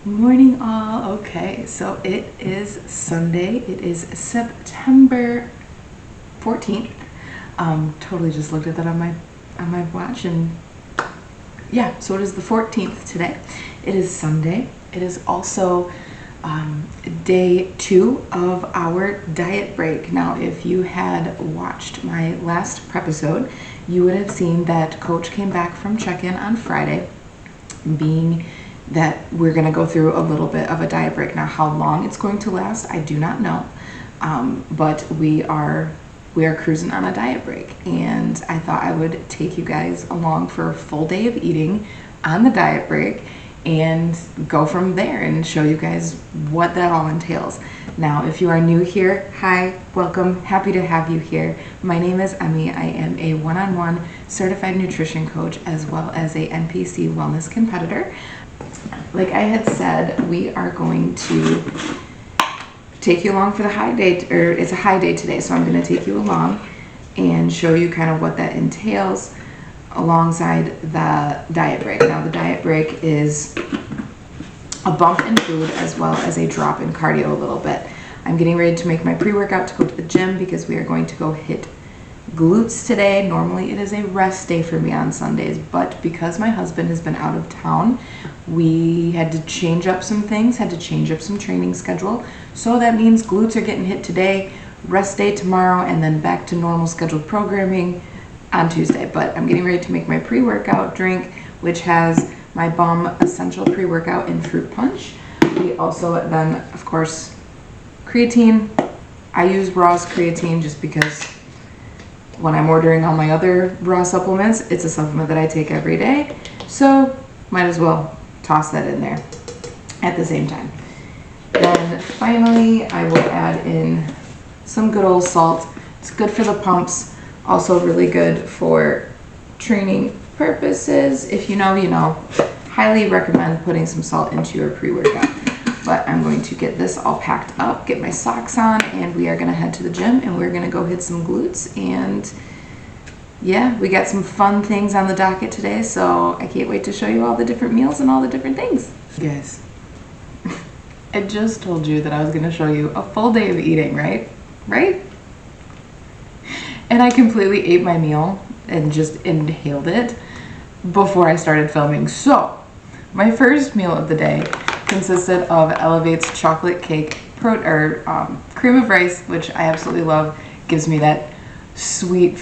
Morning all. Okay, so it is Sunday. It is September 14th. Totally just looked at that on my watch, and yeah, so it is the 14th today. It is Sunday. It is also day 2 of our diet break. Now, if you had watched my last Prep-isode, you would have seen that Coach came back from check-in on Friday, being that we're going to go through a little bit of a diet break. Now, how long it's going to last, I do not know, but we are cruising on a diet break, and I thought I would take you guys along for a full day of eating on the diet break and go from there and show you guys what that all entails. Now, if you are new here, hi, welcome, happy to have you here. My name is Emmy. I am a one-on-one certified nutrition coach as well as a NPC wellness competitor. Like I had said, we are going to take you along for the high day, or it's a high day today, so I'm going to take you along and show you kind of what that entails alongside the diet break. Now, the diet break is a bump in food as well as a drop in cardio a little bit. I'm getting ready to make my pre-workout to go to the gym because we are going to go hit glutes today. Normally it is a rest day for me on Sundays, but because my husband has been out of town, we had to change up some things, had to change up some training schedule. So that means glutes are getting hit today, rest day tomorrow, and then back to normal scheduled programming on Tuesday. But I'm getting ready to make my pre-workout drink, which has my Bum Essential pre-workout and fruit punch. We also then, of course, creatine. I use Raw's creatine just because when I'm ordering all my other raw supplements, it's a supplement that I take every day. So might as well toss that in there at the same time. Then finally, I will add in some good old salt. It's good for the pumps, also really good for training purposes. If you know, you know. Highly recommend putting some salt into your pre-workout. But I'm going to get this all packed up, get my socks on, and we are gonna head to the gym and we're gonna go hit some glutes. And yeah, we got some fun things on the docket today, so I can't wait to show you all the different meals and all the different things. Guys, I just told you that I was gonna show you a full day of eating, right? And I completely ate my meal and just inhaled it before I started filming. So my first meal of the day consisted of Elevate's chocolate cake cream of rice, which I absolutely love. Gives me that sweet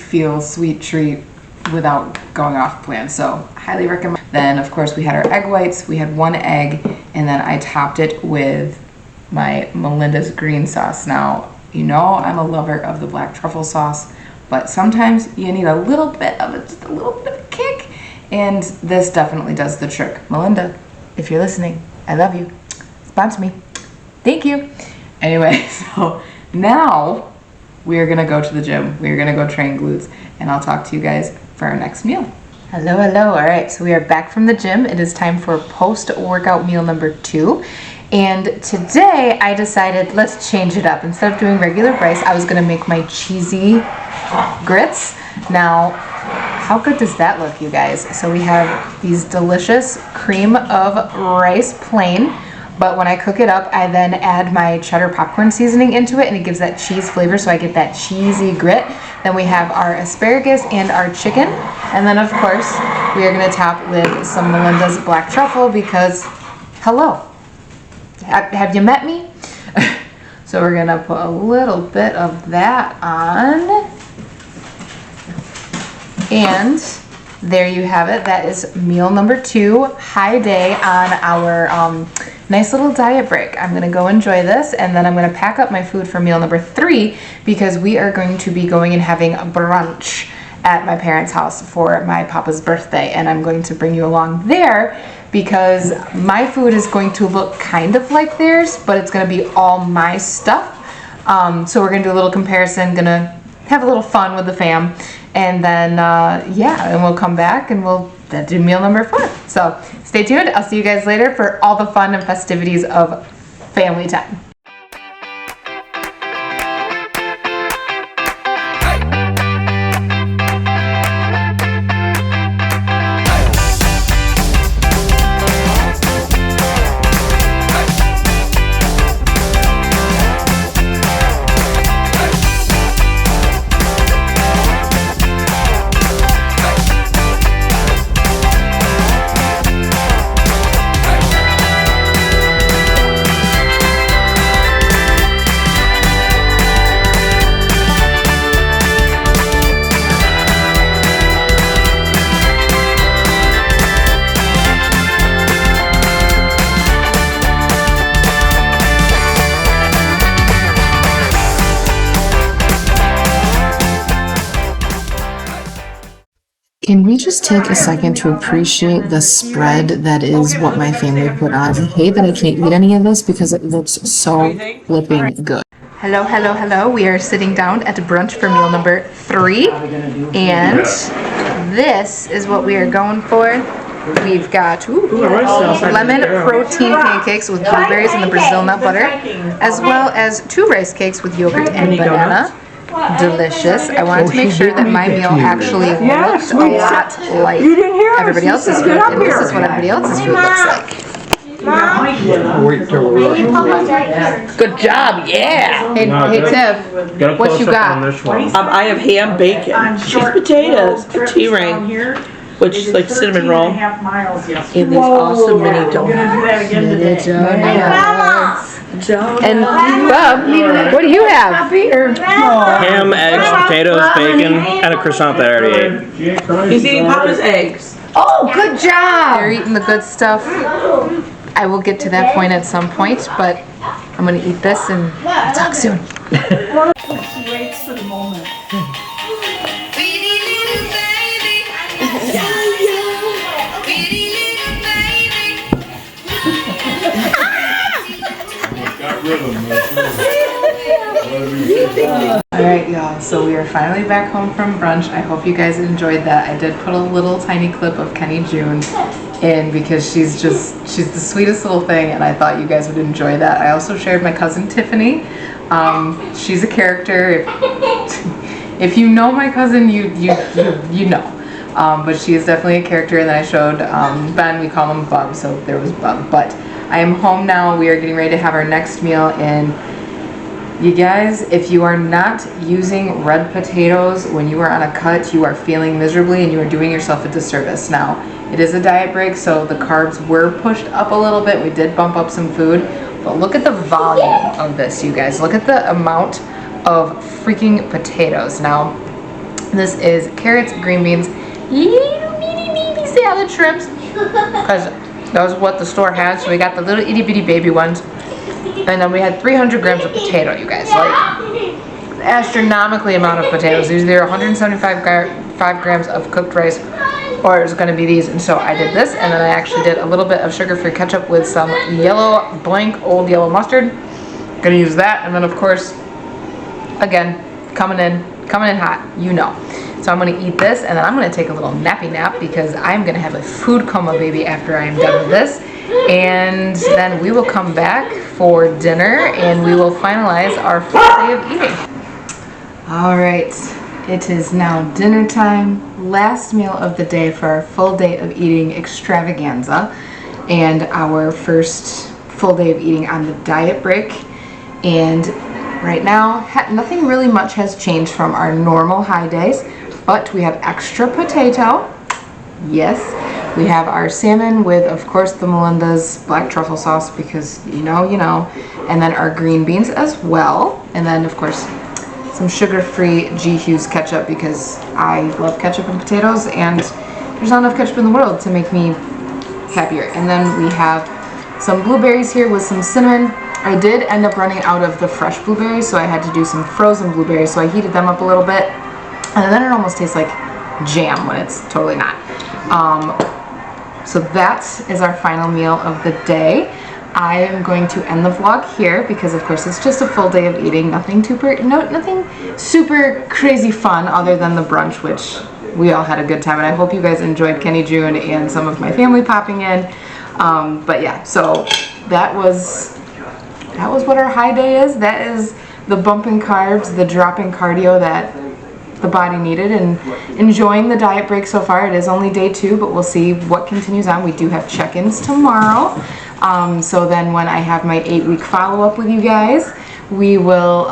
treat without going off plan, so highly recommend. Then of course we had our egg whites. We had 1 egg, and then I topped it with my Melinda's green sauce. Now, you know I'm a lover of the black truffle sauce, but sometimes you need a little bit of a kick, and this definitely does the trick. Melinda, if you're listening, I love you. Sponsor me. Thank you. Anyway, so now we are gonna go to the gym. We are gonna go train glutes, and I'll talk to you guys for our next meal. Hello. All right, so we are back from the gym. It is time for post-workout meal number 2. And today I decided let's change it up. Instead of doing regular rice, I was gonna make my cheesy grits. Now, how good does that look, you guys? So we have these delicious cream of rice plain, but when I cook it up, I then add my cheddar popcorn seasoning into it, and it gives that cheese flavor, so I get that cheesy grit. Then we have our asparagus and our chicken, and then of course we are gonna top with some Melinda's black truffle because, hello, have you met me? So we're gonna put a little bit of that on. And there you have it. That is meal number 2, high day on our nice little diet break. I'm gonna go enjoy this, and then I'm gonna pack up my food for meal number 3 because we are going to be going and having a brunch at my parents' house for my papa's birthday, and I'm going to bring you along there because my food is going to look kind of like theirs, but it's gonna be all my stuff. So we're gonna do a little comparison, gonna have a little fun with the fam. And then, yeah, and we'll come back and we'll do meal number 4. So stay tuned. I'll see you guys later for all the fun and festivities of family time. Can we just take a second to appreciate the spread that is what my family put on? I hate that I can't eat any of this because it looks so flipping good. Hello, hello, hello. We are sitting down at brunch for meal number 3. And this is what we are going for. We've got lemon protein pancakes with blueberries and the Brazil nut butter, as well as 2 rice cakes with yogurt and banana. Delicious. I wanted to make sure that my meal actually looked a lot like everybody else's food, and this is what everybody else's food looks like. Good job, yeah. Hey Tiff, what you got? I have ham, bacon, cheese potatoes, a tea ring, which is like cinnamon roll, and these awesome mini donuts. And Bob, what do you have? Ham, eggs, potatoes, bacon, and a croissant that I already ate. He's eating Papa's eggs. Oh, good job! They're eating the good stuff. I will get to that point at some point, but I'm going to eat this and we'll talk soon. She waits for the moment. Alright y'all, so we are finally back home from brunch. I hope you guys enjoyed that. I did put a little tiny clip of Kenny June in because she's the sweetest little thing, and I thought you guys would enjoy that. I also shared my cousin Tiffany. She's a character. If you know my cousin, you know. But she is definitely a character. And then I showed Ben, we call him Bub, so there was Bub. But I am home now. We are getting ready to have our next meal, and you guys, if you are not using red potatoes when you are on a cut, you are failing miserably and you are doing yourself a disservice. Now, it is a diet break, so the carbs were pushed up a little bit. We did bump up some food, but look at the volume of this, you guys. Look at the amount of freaking potatoes. Now, this is carrots, green beans, little bitty salad shrimps, because that was what the store had, so we got the little itty bitty baby ones. And then we had 300 grams of potato, you guys. Like, astronomically amount of potatoes. These are 175 grams of cooked rice, or it's going to be these. And so I did this, and then I actually did a little bit of sugar-free ketchup with some yellow, blank old yellow mustard. Gonna use that, and then of course, again, coming in hot, you know. So I'm gonna eat this, and then I'm gonna take a little nappy nap because I'm gonna have a food coma baby after I'm done with this. And then we will come back for dinner and we will finalize our full day of eating. All right, it is now dinner time. Last meal of the day for our full day of eating extravaganza and our first full day of eating on the diet break. And right now, nothing really much has changed from our normal high days, but we have extra potato. Yes. We have our salmon with, of course, the Melinda's black truffle sauce because you know, and then our green beans as well. And then, of course, some sugar-free G. Hughes ketchup because I love ketchup and potatoes, and there's not enough ketchup in the world to make me happier. And then we have some blueberries here with some cinnamon. I did end up running out of the fresh blueberries, so I had to do some frozen blueberries, so I heated them up a little bit. And then it almost tastes like jam when it's totally not. So that is our final meal of the day. I am going to end the vlog here because of course it's just a full day of eating. Nothing super crazy fun other than the brunch, which we all had a good time, and I hope you guys enjoyed Kenny June and some of my family popping in. But yeah, so that was what our high day is. That is the bumping carbs, the dropping cardio that the body needed, and enjoying the diet break so far. It is only day 2, but we'll see what continues on. We do have check-ins tomorrow, so then when I have my 8-week follow-up with you guys, we will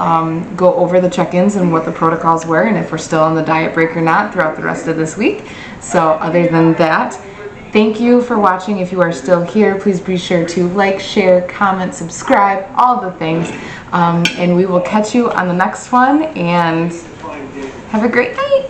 go over the check-ins and what the protocols were and if we're still on the diet break or not throughout the rest of this week. So other than that, thank you for watching. If you are still here, please be sure to like, share, comment, subscribe, all the things, and we will catch you on the next one, and have a great night.